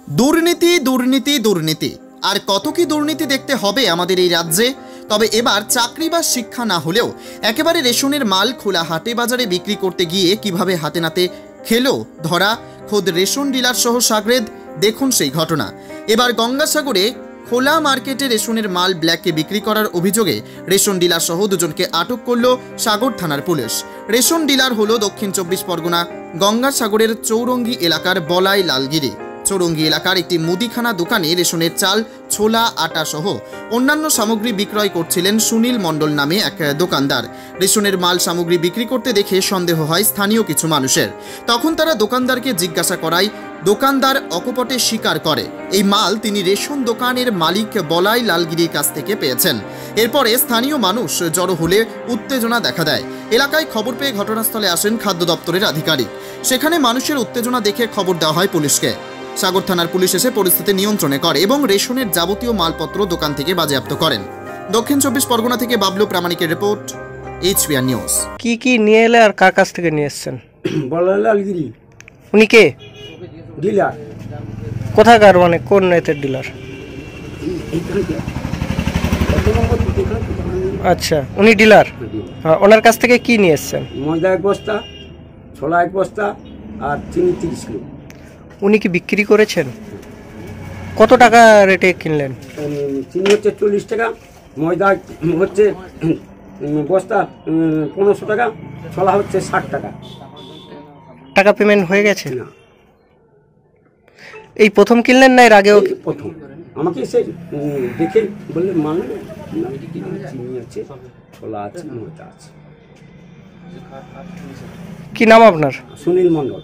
দুর্নীতি দুর্নীতি দুর্নীতি আর কত কি দুর্নীতি দেখতে হবে আমাদের এই রাজ্যে। তবে এবার চাকরি বা শিক্ষা না হলেও একেবারে রেশনের মাল খোলা হাটে বাজারে বিক্রি করতে গিয়ে কিভাবে হাতে নাতে খেলো ধরা খোদ রেশন ডিলার সহ সাগরেদ। দেখুন সেই ঘটনা। এবার গঙ্গাসাগরে খোলা মার্কেটে রেশনের মাল ব্ল্যাকে বিক্রি করার অভিযোগে রেশন ডিলার সহ দুজনকে আটক করল সাগর থানার পুলিশ। রেশন ডিলার হলো দক্ষিণ 24 পরগনা গঙ্গাসাগরের চৌরঙ্গি এলাকার বলাই লালগিরি। চৌরঙ্গি এলাকার একটি মুদিখানা দোকানে রেশনের চাল, ছোলা, আটা সহ অন্যান্য সামগ্রী বিক্রয় করছিলেন সুনীল মণ্ডল নামে এক দোকানদার। রেশনের মাল সামগ্রী বিক্রি করতে দেখে সন্দেহ হয় স্থানীয় কিছু মানুষের। তখন তারা দোকানদারকে জিজ্ঞাসা করায় দোকানদার অকপটে স্বীকার করে এই মাল তিনি রেশন দোকানের মালিক বলাই লালগিরির কাছ থেকে পেয়েছেন। এরপরে স্থানীয় মানুষ জড়ো হলে উত্তেজনা দেখা দেয়। এলাকায় খবর পেয়ে ঘটনাস্থলে আসেন খাদ্য দপ্তরের আধিকারিক। সেখানে মানুষের উত্তেজনা দেখে খবর দেওয়া হয় পুলিশকে। সাগর থানার পুলিশ এসে পরিস্থিতি নিয়ন্ত্রণে করে এবং রেশনের যাবতীয় মালপত্র দোকান থেকে বাজেয়াপ্ত করেন। দক্ষিণ 24 পরগনা থেকে বাবলু প্রামাণিকের রিপোর্ট, HBR নিউজ। কি কি নিয়ে এলে আর কার কাছ থেকে নিয়ে এসেছেন? বলাই লালগিরি উনি কে? ডিলার। কোথাকার, মানে কোন নেতের ডিলার? আচ্ছা, উনি ডিলার। ওনার কাছ থেকে কি নিয়ে এসেছেন? ময়দা 1 বস্তা, ছোলা 1 বস্তা আর চিনি 30 কিলো। উনি কি বিক্রি করেছেন? কত টাকা রেটে কিনলেন? চিনি হচ্ছে 40 টাকা, ময়দা হচ্ছে বস্তা 1500 টাকা, ছোলা হচ্ছে 60 টাকা। টাকা পেমেন্ট হয়ে গেছে? না, এই প্রথম কিনলেন না এর আগেও? প্রথম। আমাকে এসে দেখে বললে মানে চিনি আছে, ছোলা আছে, ময়দা আছে। কি নাম আপনার? সুনীল মণ্ডল।